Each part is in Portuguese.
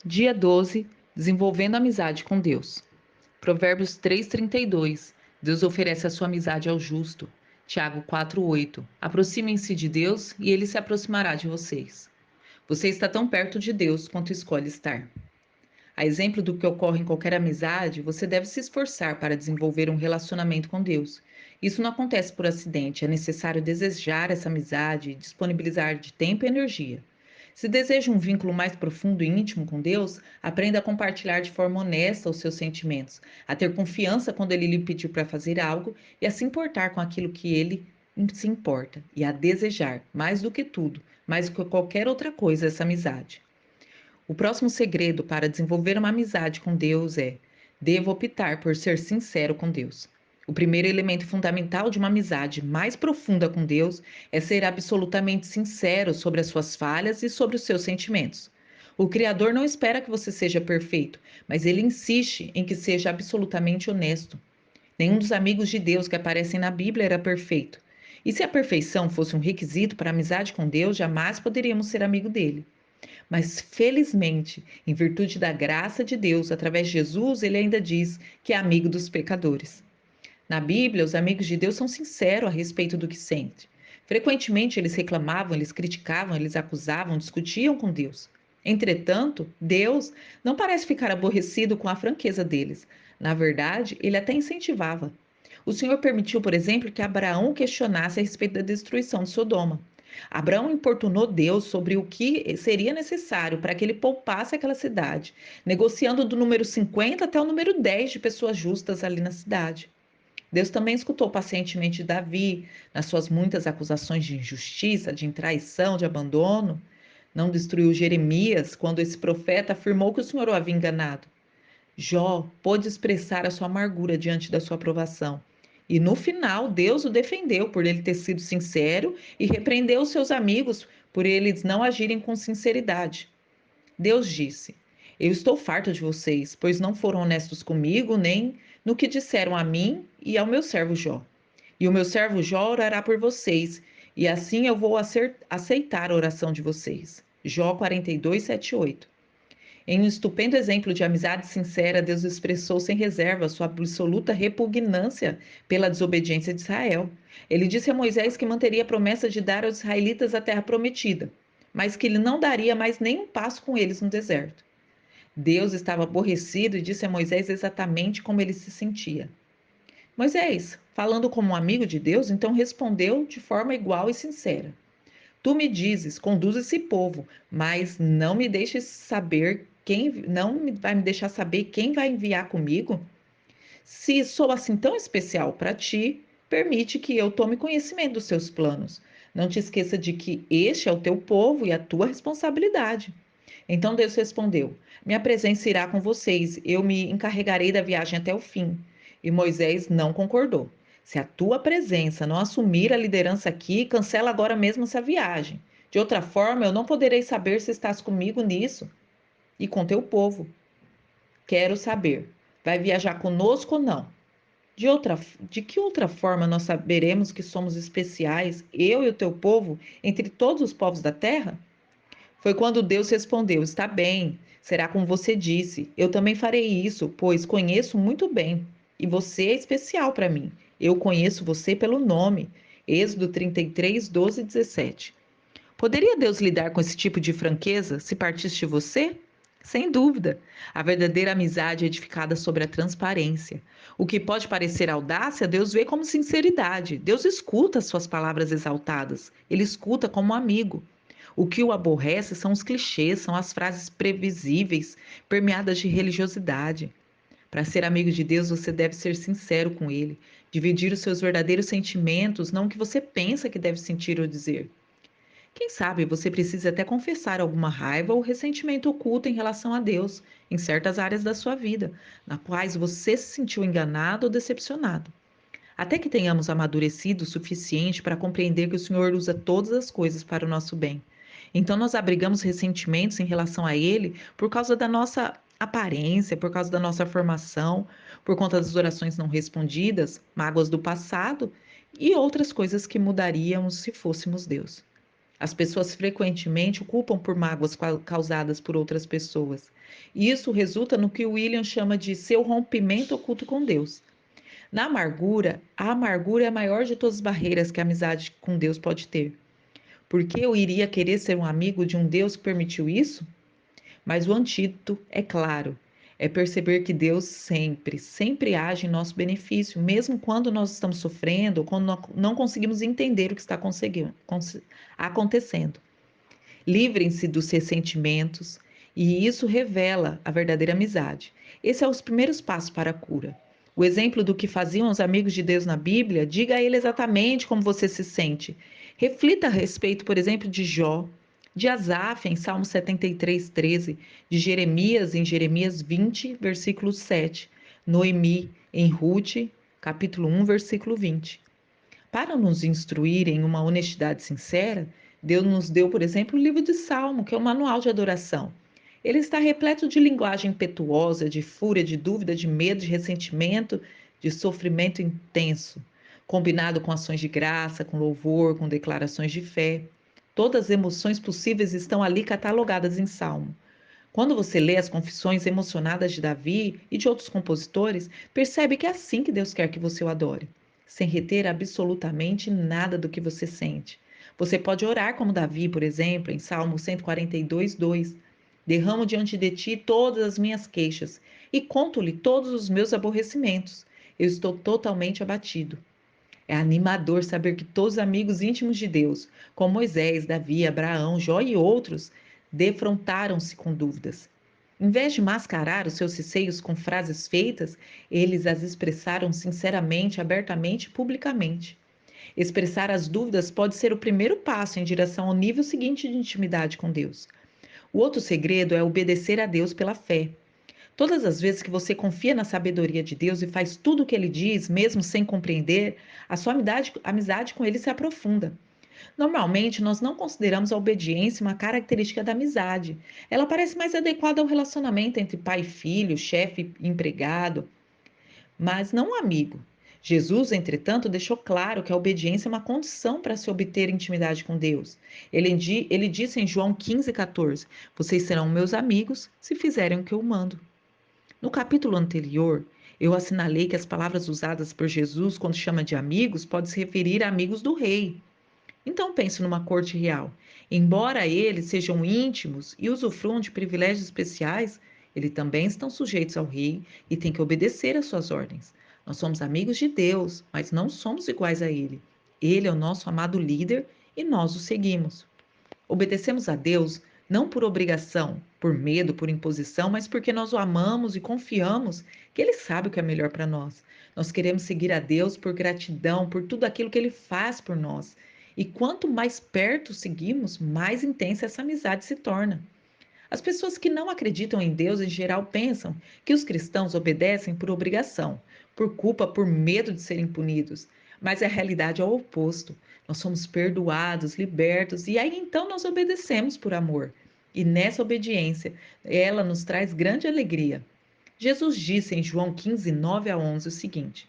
Dia 12, desenvolvendo amizade com Deus. Provérbios 3:32. Deus oferece a sua amizade ao justo. Tiago 4:8. Aproximem-se de Deus e ele se aproximará de vocês. Você está tão perto de Deus quanto escolhe estar. A exemplo do que ocorre em qualquer amizade, você deve se esforçar para desenvolver um relacionamento com Deus. Isso não acontece por acidente, é necessário desejar essa amizade e disponibilizar de tempo e energia. Se deseja um vínculo mais profundo e íntimo com Deus, aprenda a compartilhar de forma honesta os seus sentimentos, a ter confiança quando Ele lhe pedir para fazer algo e a se importar com aquilo que Ele se importa e a desejar, mais do que tudo, mais do que qualquer outra coisa, essa amizade. O próximo segredo para desenvolver uma amizade com Deus é: devo optar por ser sincero com Deus. O primeiro elemento fundamental de uma amizade mais profunda com Deus é ser absolutamente sincero sobre as suas falhas e sobre os seus sentimentos. O Criador não espera que você seja perfeito, mas ele insiste em que seja absolutamente honesto. Nenhum dos amigos de Deus que aparecem na Bíblia era perfeito. E se a perfeição fosse um requisito para a amizade com Deus, jamais poderíamos ser amigo dele. Mas felizmente, em virtude da graça de Deus, através de Jesus, ele ainda diz que é amigo dos pecadores. Na Bíblia, os amigos de Deus são sinceros a respeito do que sentem. Frequentemente, eles reclamavam, eles criticavam, eles acusavam, discutiam com Deus. Entretanto, Deus não parece ficar aborrecido com a franqueza deles. Na verdade, ele até incentivava. O Senhor permitiu, por exemplo, que Abraão questionasse a respeito da destruição de Sodoma. Abraão importunou Deus sobre o que seria necessário para que ele poupasse aquela cidade, negociando do número 50 até o número 10 de pessoas justas ali na cidade. Deus também escutou pacientemente Davi nas suas muitas acusações de injustiça, de traição, de abandono. Não destruiu Jeremias quando esse profeta afirmou que o Senhor o havia enganado. Jó pôde expressar a sua amargura diante da sua aprovação. E no final, Deus o defendeu por ele ter sido sincero e repreendeu os seus amigos por eles não agirem com sinceridade. Deus disse: Eu estou farto de vocês, pois não foram honestos comigo, nem no que disseram a mim e ao meu servo Jó. E o meu servo Jó orará por vocês, e assim eu vou aceitar a oração de vocês. Jó 42, 7 8. Em um estupendo exemplo de amizade sincera, Deus expressou sem reserva sua absoluta repugnância pela desobediência de Israel. Ele disse a Moisés que manteria a promessa de dar aos israelitas a terra prometida, mas que ele não daria mais nenhum passo com eles no deserto. Deus estava aborrecido e disse a Moisés exatamente como ele se sentia. Moisés, falando como um amigo de Deus, então respondeu de forma igual e sincera: Tu me dizes, conduz esse povo, mas não me deixes saber vai me deixar saber quem vai enviar comigo? Se sou assim tão especial para ti, permite que eu tome conhecimento dos seus planos. Não te esqueça de que este é o teu povo e a tua responsabilidade. Então Deus respondeu: Minha presença irá com vocês, eu me encarregarei da viagem até o fim. E Moisés não concordou. Se a tua presença não assumir a liderança aqui, cancela agora mesmo essa viagem. De outra forma, eu não poderei saber se estás comigo nisso e com teu povo. Quero saber, vai viajar conosco ou não? De que outra forma nós saberemos que somos especiais, eu e o teu povo, entre todos os povos da terra? Foi quando Deus respondeu: Está bem, será como você disse. Eu também farei isso, pois conheço muito bem. E você é especial para mim. Eu conheço você pelo nome. Êxodo 33, 12 e 17. Poderia Deus lidar com esse tipo de franqueza se partisse de você? Sem dúvida. A verdadeira amizade é edificada sobre a transparência. O que pode parecer audácia, Deus vê como sinceridade. Deus escuta as suas palavras exaltadas. Ele escuta como um amigo. O que o aborrece são os clichês, são as frases previsíveis, permeadas de religiosidade. Para ser amigo de Deus, você deve ser sincero com Ele, dividir os seus verdadeiros sentimentos, não o que você pensa que deve sentir ou dizer. Quem sabe você precisa até confessar alguma raiva ou ressentimento oculto em relação a Deus, em certas áreas da sua vida, na quais você se sentiu enganado ou decepcionado. Até que tenhamos amadurecido o suficiente para compreender que o Senhor usa todas as coisas para o nosso bem. Então nós abrigamos ressentimentos em relação a Ele por causa da nossa aparência, por causa da nossa formação, por conta das orações não respondidas, mágoas do passado e outras coisas que mudaríamos se fôssemos Deus. As pessoas frequentemente o culpam por mágoas causadas por outras pessoas. E isso resulta no que William chama de seu rompimento oculto com Deus. Na amargura, a amargura é a maior de todas as barreiras que a amizade com Deus pode ter. Por que eu iria querer ser um amigo de um Deus que permitiu isso? Mas o antídoto é claro, é perceber que Deus sempre, sempre age em nosso benefício, mesmo quando nós estamos sofrendo ou quando não conseguimos entender o que está acontecendo. Livrem-se dos ressentimentos e isso revela a verdadeira amizade. Esse é os primeiros passos para a cura. O exemplo do que faziam os amigos de Deus na Bíblia, diga a ele exatamente como você se sente. Reflita a respeito, por exemplo, de Jó, de Asaf em Salmo 73:13, de Jeremias em Jeremias 20, versículo 7, Noemi em Rute, capítulo 1, versículo 20. Para nos instruir em uma honestidade sincera, Deus nos deu, por exemplo, o livro de Salmo, que é um manual de adoração. Ele está repleto de linguagem impetuosa, de fúria, de dúvida, de medo, de ressentimento, de sofrimento intenso, combinado com ações de graça, com louvor, com declarações de fé. Todas as emoções possíveis estão ali catalogadas em Salmo. Quando você lê as confissões emocionadas de Davi e de outros compositores, percebe que é assim que Deus quer que você o adore, sem reter absolutamente nada do que você sente. Você pode orar como Davi, por exemplo, em Salmo 142:2. Derramo diante de ti todas as minhas queixas e conto-lhe todos os meus aborrecimentos. Eu estou totalmente abatido. É animador saber que todos os amigos íntimos de Deus, como Moisés, Davi, Abraão, Jó e outros, defrontaram-se com dúvidas. Em vez de mascarar os seus receios com frases feitas, eles as expressaram sinceramente, abertamente e publicamente. Expressar as dúvidas pode ser o primeiro passo em direção ao nível seguinte de intimidade com Deus. O outro segredo é obedecer a Deus pela fé. Todas as vezes que você confia na sabedoria de Deus e faz tudo o que ele diz, mesmo sem compreender, a sua amizade com ele se aprofunda. Normalmente, nós não consideramos a obediência uma característica da amizade. Ela parece mais adequada ao relacionamento entre pai e filho, chefe e empregado, mas não um amigo. Jesus, entretanto, deixou claro que a obediência é uma condição para se obter intimidade com Deus. Ele disse em João 15:14: Vocês serão meus amigos se fizerem o que eu mando. No capítulo anterior, eu assinalei que as palavras usadas por Jesus quando chama de amigos pode se referir a amigos do rei. Então pense numa corte real. Embora eles sejam íntimos e usufruam de privilégios especiais, eles também estão sujeitos ao rei e têm que obedecer às suas ordens. Nós somos amigos de Deus, mas não somos iguais a ele. Ele é o nosso amado líder e nós o seguimos. Obedecemos a Deus não por obrigação, por medo, por imposição, mas porque nós o amamos e confiamos que Ele sabe o que é melhor para nós. Nós queremos seguir a Deus por gratidão, por tudo aquilo que Ele faz por nós. E quanto mais perto seguimos, mais intensa essa amizade se torna. As pessoas que não acreditam em Deus, em geral, pensam que os cristãos obedecem por obrigação, por culpa, por medo de serem punidos. Mas a realidade é o oposto. Nós somos perdoados, libertos, e aí então nós obedecemos por amor. E nessa obediência, ela nos traz grande alegria. Jesus disse em João 15:9-11 o seguinte: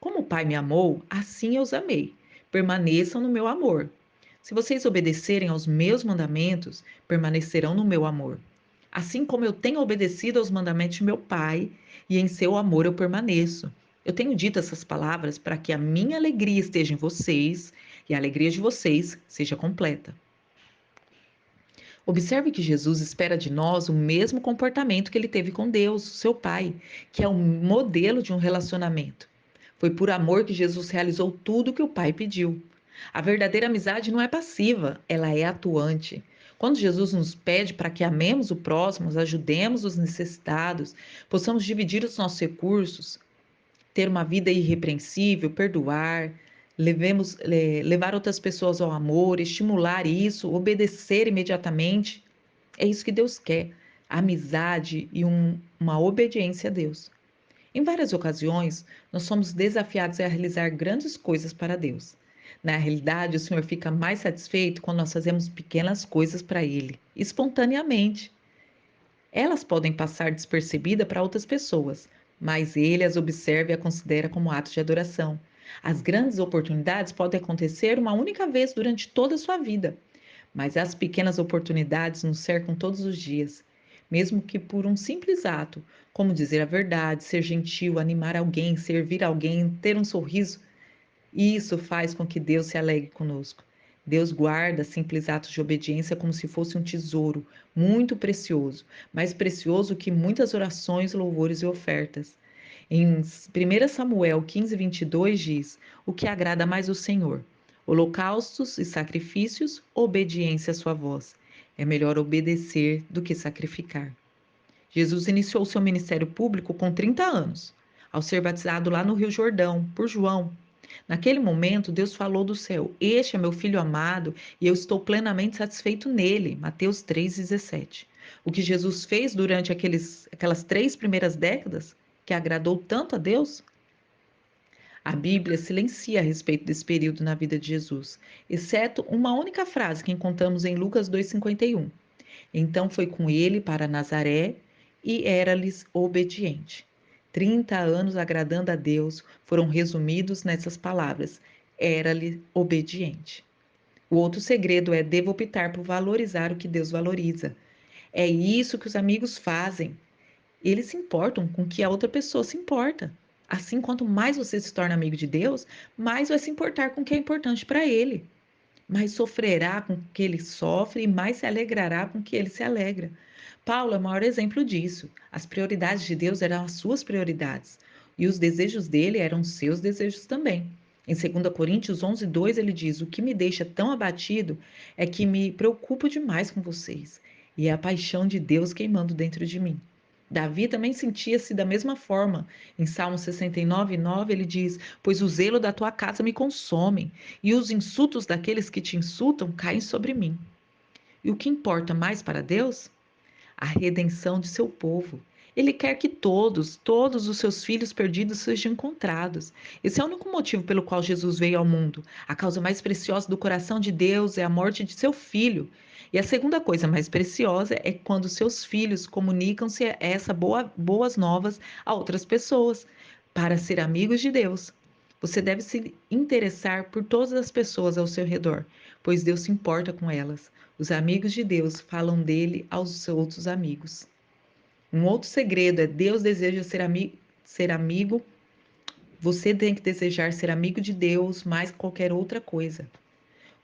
Como o Pai me amou, assim eu os amei. Permaneçam no meu amor. Se vocês obedecerem aos meus mandamentos, permanecerão no meu amor. Assim como eu tenho obedecido aos mandamentos de meu Pai, e em seu amor eu permaneço. Eu tenho dito essas palavras para que a minha alegria esteja em vocês e a alegria de vocês seja completa. Observe que Jesus espera de nós o mesmo comportamento que ele teve com Deus, seu Pai, que é o modelo de um relacionamento. Foi por amor que Jesus realizou tudo o que o Pai pediu. A verdadeira amizade não é passiva, ela é atuante. Quando Jesus nos pede para que amemos o próximo, ajudemos os necessitados, possamos dividir os nossos recursos, ter uma vida irrepreensível, perdoar, levar outras pessoas ao amor, estimular isso, obedecer imediatamente. É isso que Deus quer, amizade e uma obediência a Deus. Em várias ocasiões, nós somos desafiados a realizar grandes coisas para Deus. Na realidade, o Senhor fica mais satisfeito quando nós fazemos pequenas coisas para Ele, espontaneamente. Elas podem passar despercebida para outras pessoas, mas Ele as observa e a considera como atos de adoração. As grandes oportunidades podem acontecer uma única vez durante toda a sua vida. Mas as pequenas oportunidades nos cercam todos os dias, mesmo que por um simples ato, como dizer a verdade, ser gentil, animar alguém, servir alguém, ter um sorriso. E isso faz com que Deus se alegre conosco. Deus guarda simples atos de obediência como se fosse um tesouro muito precioso, mais precioso que muitas orações, louvores e ofertas. Em 1 Samuel 15:22 diz: O que agrada mais o Senhor? Holocaustos e sacrifícios, obediência à sua voz. É melhor obedecer do que sacrificar. Jesus iniciou seu ministério público com 30 anos, ao ser batizado lá no Rio Jordão, por João. Naquele momento, Deus falou do céu: Este é meu filho amado e eu estou plenamente satisfeito nele. Mateus 3,17. O que Jesus fez durante aquelas 3 primeiras décadas, que agradou tanto a Deus? A Bíblia silencia a respeito desse período na vida de Jesus, exceto uma única frase que encontramos em Lucas 2,51. Então foi com ele para Nazaré e era-lhes obediente. 30 anos agradando a Deus foram resumidos nessas palavras: era-lhe obediente. O outro segredo é: devo optar por valorizar o que Deus valoriza. É isso que os amigos fazem. Eles se importam com o que a outra pessoa se importa. Assim, quanto mais você se torna amigo de Deus, mais vai se importar com o que é importante para ele. Mais sofrerá com o que ele sofre e mais se alegrará com o que ele se alegra. Paulo é o maior exemplo disso. As prioridades de Deus eram as suas prioridades e os desejos dele eram os seus desejos também. Em 2 Coríntios 11:2 ele diz: O que me deixa tão abatido é que me preocupo demais com vocês e é a paixão de Deus queimando dentro de mim. Davi também sentia-se da mesma forma. Em Salmo 69:9 ele diz: Pois o zelo da tua casa me consome e os insultos daqueles que te insultam caem sobre mim. E o que importa mais para Deus? A redenção de seu povo. Ele quer que todos os seus filhos perdidos sejam encontrados. Esse é o único motivo pelo qual Jesus veio ao mundo. A causa mais preciosa do coração de Deus é a morte de seu filho. E a segunda coisa mais preciosa é quando seus filhos comunicam-se boas novas a outras pessoas, para ser amigos de Deus. Você deve se interessar por todas as pessoas ao seu redor, pois Deus se importa com elas. Os amigos de Deus falam dele aos seus outros amigos. Um outro segredo é: Deus deseja ser amigo. Você tem que desejar ser amigo de Deus mais que qualquer outra coisa.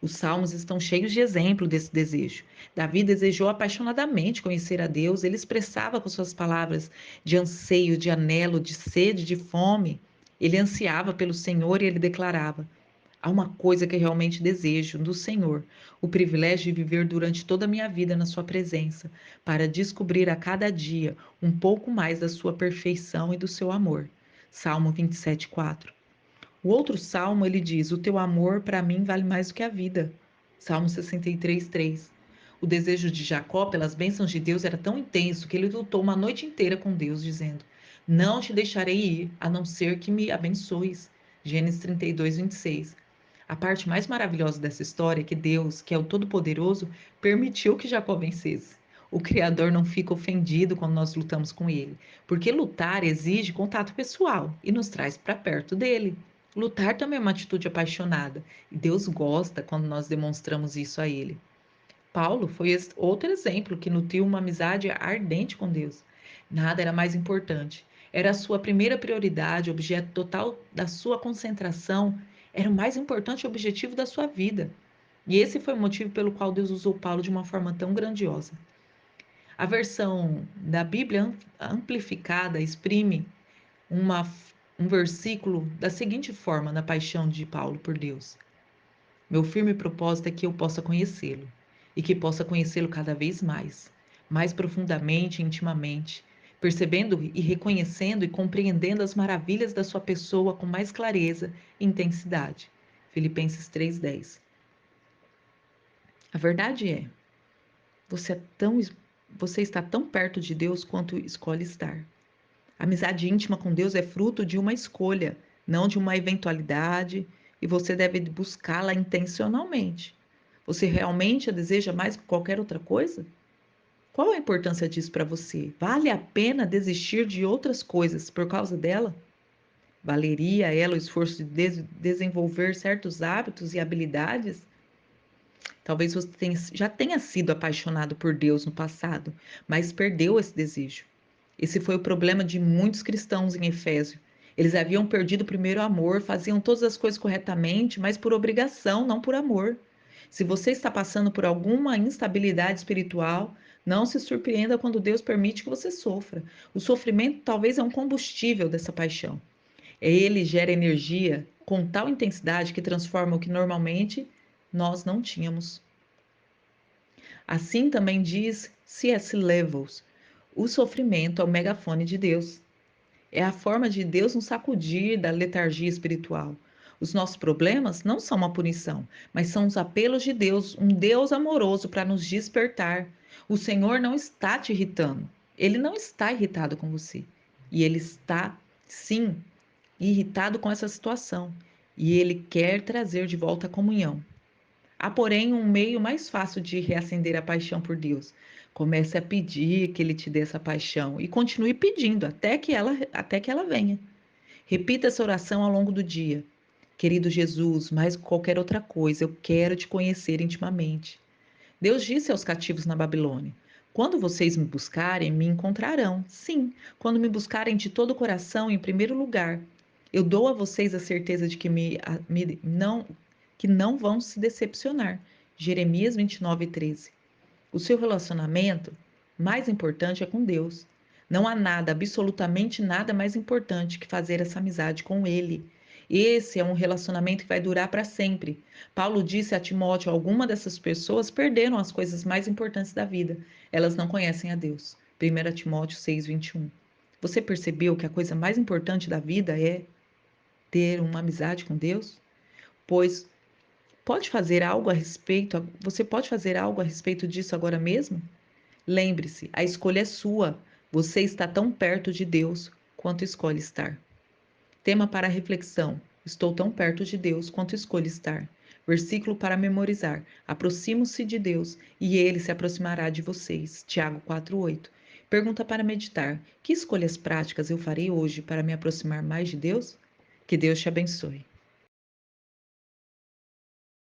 Os salmos estão cheios de exemplo desse desejo. Davi desejou apaixonadamente conhecer a Deus, ele expressava com suas palavras de anseio, de anelo, de sede, de fome. Ele ansiava pelo Senhor e ele declarava: Há uma coisa que realmente desejo do Senhor, o privilégio de viver durante toda a minha vida na Sua presença, para descobrir a cada dia um pouco mais da Sua perfeição e do seu amor. Salmo 27:4. O outro salmo ele diz: O teu amor para mim vale mais do que a vida. Salmo 63:3. O desejo de Jacó pelas bênçãos de Deus era tão intenso que ele lutou uma noite inteira com Deus, dizendo: Não te deixarei ir, a não ser que me abençoes. Gênesis 32:26. A parte mais maravilhosa dessa história é que Deus, que é o Todo-Poderoso, permitiu que Jacó vencesse. O Criador não fica ofendido quando nós lutamos com ele, porque lutar exige contato pessoal e nos traz para perto dele. Lutar também é uma atitude apaixonada, e Deus gosta quando nós demonstramos isso a ele. Paulo foi outro exemplo que nutriu uma amizade ardente com Deus. Nada era mais importante. Era a sua primeira prioridade, objeto total da sua concentração, era o mais importante objetivo da sua vida. E esse foi o motivo pelo qual Deus usou Paulo de uma forma tão grandiosa. A versão da Bíblia amplificada exprime uma, um versículo da seguinte forma na paixão de Paulo por Deus: Meu firme propósito é que eu possa conhecê-lo e que possa conhecê-lo cada vez mais, mais profundamente e intimamente, percebendo e reconhecendo e compreendendo as maravilhas da sua pessoa com mais clareza e intensidade. Filipenses 3:10. A verdade é, você é tão você está tão perto de Deus quanto escolhe estar. A amizade íntima com Deus é fruto de uma escolha, não de uma eventualidade, e você deve buscá-la intencionalmente. Você realmente a deseja mais que qualquer outra coisa? Qual a importância disso para você? Vale a pena desistir de outras coisas por causa dela? Valeria ela o esforço de desenvolver certos hábitos e habilidades? Talvez você já tenha sido apaixonado por Deus no passado, mas perdeu esse desejo. Esse foi o problema de muitos cristãos em Efésio. Eles haviam perdido o primeiro amor, faziam todas as coisas corretamente, mas por obrigação, não por amor. Se você está passando por alguma instabilidade espiritual, não se surpreenda quando Deus permite que você sofra. O sofrimento talvez é um combustível dessa paixão. Ele gera energia com tal intensidade que transforma o que normalmente nós não tínhamos. Assim também diz C.S. Lewis: o sofrimento é o megafone de Deus. É a forma de Deus nos sacudir da letargia espiritual. Os nossos problemas não são uma punição, mas são os apelos de Deus, um Deus amoroso para nos despertar. O Senhor não está te irritando. Ele não está irritado com você. E ele está, sim, irritado com essa situação. E ele quer trazer de volta a comunhão. Há, porém, um meio mais fácil de reacender a paixão por Deus. Comece a pedir que Ele te dê essa paixão e continue pedindo até que ela venha. Repita essa oração ao longo do dia. Querido Jesus, mais que qualquer outra coisa, eu quero te conhecer intimamente. Deus disse aos cativos na Babilônia: quando vocês me buscarem, me encontrarão. Sim, quando me buscarem de todo o coração, em primeiro lugar. Eu dou a vocês a certeza de que não vão se decepcionar. Jeremias 29:13. O seu relacionamento mais importante é com Deus. Não há nada, absolutamente nada mais importante que fazer essa amizade com Ele. Esse é um relacionamento que vai durar para sempre. Paulo disse a Timóteo: algumas dessas pessoas perderam as coisas mais importantes da vida. Elas não conhecem a Deus. 1 Timóteo 6:21. Você percebeu que a coisa mais importante da vida é ter uma amizade com Deus? Pois você pode fazer algo a respeito disso agora mesmo? Lembre-se, a escolha é sua. Você está tão perto de Deus quanto escolhe estar. Tema para reflexão: estou tão perto de Deus quanto escolho estar. Versículo para memorizar: aproximo-se de Deus e Ele se aproximará de vocês. Tiago 4:8. Pergunta para meditar: que escolhas práticas eu farei hoje para me aproximar mais de Deus? Que Deus te abençoe.